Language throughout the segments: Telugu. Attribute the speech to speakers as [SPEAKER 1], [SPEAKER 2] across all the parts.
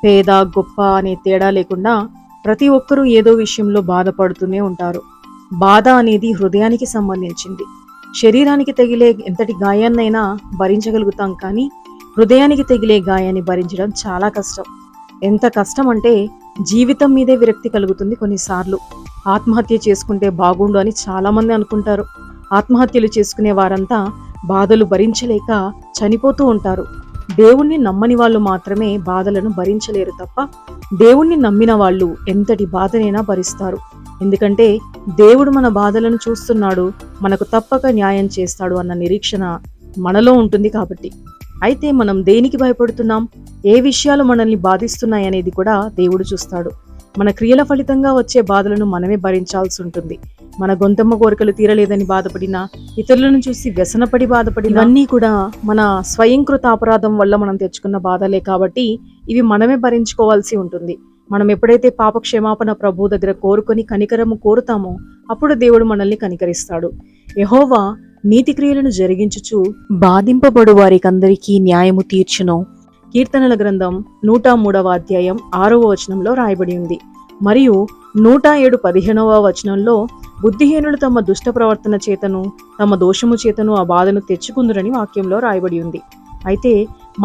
[SPEAKER 1] పేద గొప్ప అనే తేడా లేకుండా ప్రతి ఒక్కరూ ఏదో విషయంలో బాధపడుతూనే ఉంటారు. బాధ అనేది హృదయానికి సంబంధించింది. శరీరానికి తగిలే ఎంతటి గాయాన్నైనా భరించగలుగుతాం, కానీ హృదయానికి తగిలే గాయాన్ని భరించడం చాలా కష్టం. ఎంత కష్టం అంటే జీవితం మీదే విరక్తి కలుగుతుంది. కొన్నిసార్లు ఆత్మహత్య చేసుకుంటే బాగుండు అని చాలామంది అనుకుంటారు. ఆత్మహత్యలు చేసుకునే వారంతా బాధలు భరించలేక చనిపోతూ ఉంటారు. దేవుణ్ణి నమ్మని వాళ్ళు మాత్రమే బాధలను భరించలేరు తప్ప, దేవుణ్ణి నమ్మిన వాళ్ళు ఎంతటి బాధనైనా భరిస్తారు. ఎందుకంటే దేవుడు మన బాధలను చూస్తున్నాడు, మనకు తప్పక న్యాయం చేస్తాడు అన్న నిరీక్షణ మనలో ఉంటుంది కాబట్టి. అయితే మనం దేనికి భయపడుతున్నాం, ఏ విషయాలు మనల్ని బాధిస్తున్నాయి అనేది కూడా దేవుడు చూస్తాడు. మన క్రియల ఫలితంగా వచ్చే బాధలను మనమే భరించాల్సి ఉంటుంది. మన గొంతమ్మ కోరికలు తీరలేదని బాధపడినా, ఇతరులను చూసి వ్యసనపడి బాధపడినా, ఇవన్నీ కూడా మన స్వయంకృత అపరాధం వల్ల మనం తెచ్చుకున్న బాధలే కాబట్టి ఇవి మనమే భరించుకోవాల్సి ఉంటుంది. మనం ఎప్పుడైతే పాప క్షమాపణ ప్రభు దగ్గర కోరుకొని కనికరము కోరుతామో అప్పుడు దేవుడు మనల్ని కనికరిస్తాడు. యెహోవా నీతి క్రియలను జరిగించుచు బాధింపబడు వారికందరికీ న్యాయము తీర్చును. కీర్తనల గ్రంథం 103వ అధ్యాయం 6వ వచనంలో రాయబడి ఉంది. మరియు 107:15వ వచనంలో బుద్ధిహీనులు తమ దుష్ట ప్రవర్తన చేతను తమ దోషము చేతను ఆ బాధను తెచ్చుకుందురని వాక్యంలో రాయబడి ఉంది. అయితే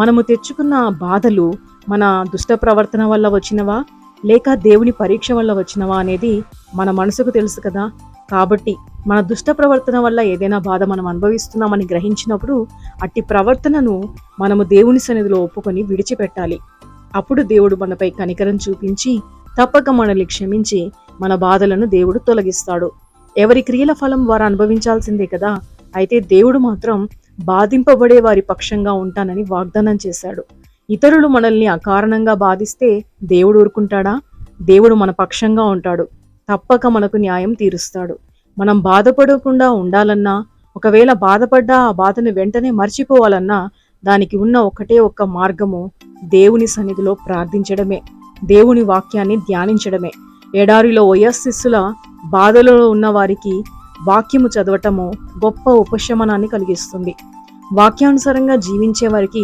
[SPEAKER 1] మనము తెచ్చుకున్న బాధలు మన దుష్ట ప్రవర్తన వల్ల వచ్చినవా లేక దేవుని పరీక్ష వల్ల వచ్చినవా అనేది మన మనసుకు తెలుసు కదా. కాబట్టి మన దుష్ట ప్రవర్తన వల్ల ఏదైనా బాధ మనం అనుభవిస్తున్నామని గ్రహించినప్పుడు అట్టి ప్రవర్తనను మనము దేవుని సన్నిధిలో ఒప్పుకొని విడిచిపెట్టాలి. అప్పుడు దేవుడు మనపై కనికరం చూపించి తప్పక మనల్ని క్షమించి మన బాధలను దేవుడు తొలగిస్తాడు. ఎవరి క్రియల ఫలం వారు అనుభవించాల్సిందే కదా. అయితే దేవుడు మాత్రం బాధింపబడే వారి పక్షంగా ఉంటానని వాగ్దానం చేశాడు. ఇతరులు మనల్ని అకారణంగా బాధిస్తే దేవుడు ఊరుకుంటాడా? దేవుడు మన పక్షంగా ఉంటాడు. తప్పక మనకు న్యాయం తీరుస్తాడు. మనం బాధపడకుండా ఉండాలన్నా, ఒకవేళ బాధపడ్డా ఆ బాధను వెంటనే మర్చిపోవాలన్నా దానికి ఉన్న ఒకటే ఒక్క మార్గము దేవుని సన్నిధిలో ప్రార్థించడమే, దేవుని వాక్యాన్ని ధ్యానించడమే. ఎడారిలో ఓయస్సిస్సుల బాధలో ఉన్న వారికి వాక్యము చదవటము గొప్ప ఉపశమనాన్ని కలిగిస్తుంది. వాక్యానుసారంగా జీవించే వారికి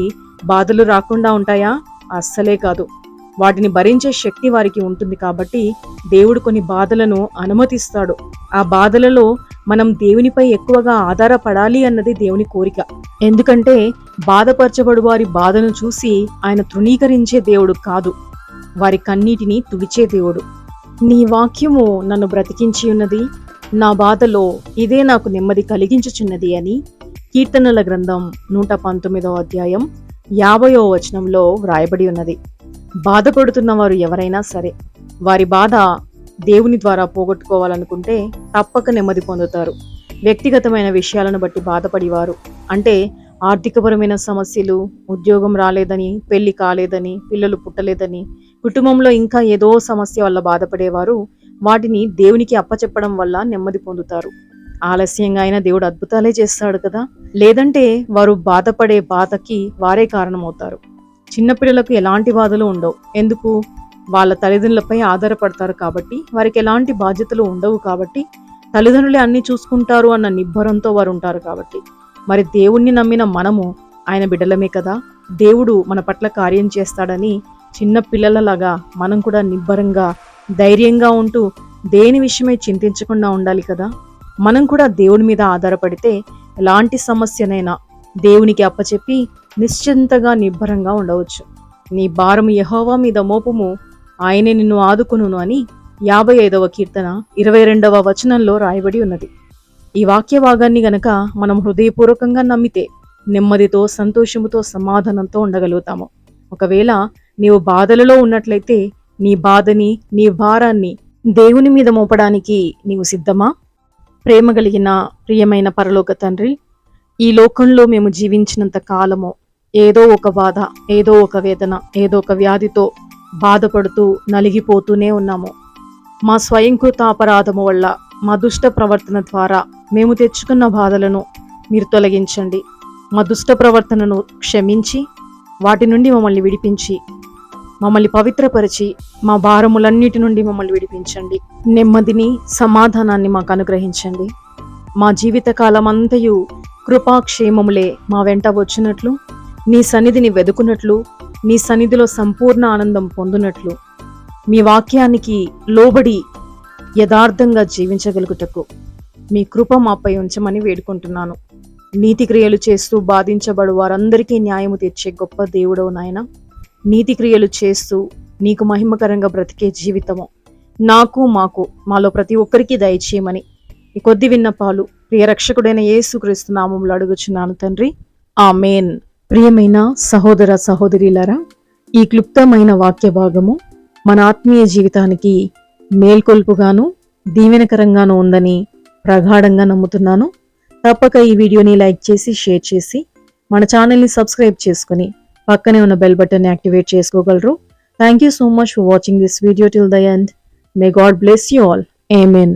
[SPEAKER 1] బాధలు రాకుండా ఉంటాయా? అస్సలే కాదు. వాటిని భరించే శక్తి వారికి ఉంటుంది కాబట్టి దేవుడు కొన్ని బాధలను అనుమతిస్తాడు. ఆ బాధలలో మనం దేవునిపై ఎక్కువగా ఆధారపడాలి అన్నది దేవుని కోరిక. ఎందుకంటే బాధపరచబడు వారి బాధను చూసి ఆయన తృణీకరించే దేవుడు కాదు, వారి కన్నీటిని తుడిచే దేవుడు. నీ వాక్యము నన్ను బ్రతికించి ఉన్నది, నా బాధలో ఇదే నాకు నెమ్మది కలిగించుచున్నది అని కీర్తనల గ్రంథం 119వ అధ్యాయం 50వ వచనంలో వ్రాయబడి ఉన్నది. బాధపడుతున్న వారు ఎవరైనా సరే వారి బాధ దేవుని ద్వారా పోగొట్టుకోవాలనుకుంటే తప్పక నెమ్మది పొందుతారు. వ్యక్తిగతమైన విషయాలను బట్టి బాధపడేవారు అంటే ఆర్థికపరమైన సమస్యలు, ఉద్యోగం రాలేదని, పెళ్లి కాలేదని, పిల్లలు పుట్టలేదని, కుటుంబంలో ఇంకా ఏదో సమస్య వల్ల బాధపడేవారు వాటిని దేవునికి అప్పచెప్పడం వల్ల నెమ్మది పొందుతారు. ఆలస్యంగా అయినా దేవుడు అద్భుతాలే చేస్తాడు కదా. లేదంటే వారు బాధపడే బాధకి వారే కారణమవుతారు. చిన్నపిల్లలకు ఎలాంటి బాధలు ఉండవు. ఎందుకు? వాళ్ళ తల్లిదండ్రులపై ఆధారపడతారు కాబట్టి, వారికి ఎలాంటి బాధ్యతలు ఉండవు కాబట్టి, తల్లిదండ్రులే అన్ని చూసుకుంటారు అన్న నిబ్బరంతో వారు ఉంటారు కాబట్టి. మరి దేవుణ్ణి నమ్మిన మనము ఆయన బిడ్డలమే కదా. దేవుడు మన పట్ల కార్యం చేస్తాడని చిన్న పిల్లలలాగా మనం కూడా నిబ్బరంగా ధైర్యంగా ఉంటూ దేని విషయమై చింతించకుండా ఉండాలి కదా. మనం కూడా దేవుని మీద ఆధారపడితే ఎలాంటి సమస్యనైనా దేవునికి అప్పచెప్పి నిశ్చింతగా నిబ్బరంగా ఉండవచ్చు. నీ భారము యెహోవా మీద మోపుము, ఆయనే నిన్ను ఆదుకొనును అని 55వ కీర్తన 22వ వచనంలో రాయబడి ఉన్నది. ఈ వాక్య భాగాన్ని గనక మనం హృదయపూర్వకంగా నమ్మితే నెమ్మదితో, సంతోషముతో, సమాధానంతో ఉండగలుగుతాము. ఒకవేళ నీవు బాధలలో ఉన్నట్లయితే నీ బాధని, నీ భారాన్ని దేవుని మీద మోపడానికి నీవు సిద్ధమా? ప్రేమ కలిగిన ప్రియమైన పరలోక తండ్రి, ఈ లోకంలో మేము జీవించినంత కాలము ఏదో ఒక బాధ, ఏదో ఒక వేదన, ఏదో ఒక వ్యాధితో బాధపడుతూ నలిగిపోతూనే ఉన్నాము. మా స్వయంకృత అపరాధము వల్ల, మా దుష్ట ప్రవర్తన ద్వారా మేము తెచ్చుకున్న బాధలను మీరు తొలగించండి. మా దుష్ట ప్రవర్తనను క్షమించి వాటి నుండి మమ్మల్ని విడిపించి, మమ్మల్ని పవిత్రపరిచి, మా భారములన్నిటి నుండి మమ్మల్ని విడిపించండి. నెమ్మదిని, సమాధానాన్ని మాకు అనుగ్రహించండి. మా జీవితకాలం అంతయు కృపాక్షేమములే మా వెంట వచ్చినట్లు, నీ సన్నిధిని వెదుకున్నట్లు, నీ సన్నిధిలో సంపూర్ణ ఆనందం పొందునట్లు మీ వాక్యానికి లోబడి యథార్థంగా జీవించగలుగుటకు మీ కృప మాపై ఉంచమని వేడుకుంటున్నాను. నీతి క్రియలు చేస్తూ బాధించబడు వారందరికీ న్యాయము తీర్చే గొప్ప దేవుడవు నాయన. నీతి క్రియలు చేస్తూ నీకు మహిమకరంగా బ్రతికే జీవితము నాకు మాలో ప్రతి ఒక్కరికి దయచేయమని ఈ కొద్ది విన్నపాలు ప్రియ రక్షకుడైన యేసుక్రీస్తు నామములో అడుగుచున్నాను తండ్రి, ఆమేన్. ప్రియమైన సహోదర సహోదరులారా, ఈ క్లుప్తమైన వాక్య భాగము మన ఆత్మీయ జీవితానికి మేల్కొల్పుగాను దీవెనకరంగాను ఉందని ప్రగాఢంగా నమ్ముతున్నాను. తప్పక ఈ వీడియోని లైక్ చేసి షేర్ చేసి మన ఛానల్ని సబ్స్క్రైబ్ చేసుకుని పక్కనే ఉన్న బెల్ బటన్ని యాక్టివేట్ చేసుకోగలరు. Thank you so much for watching this video till the end. May God bless you all. Amen.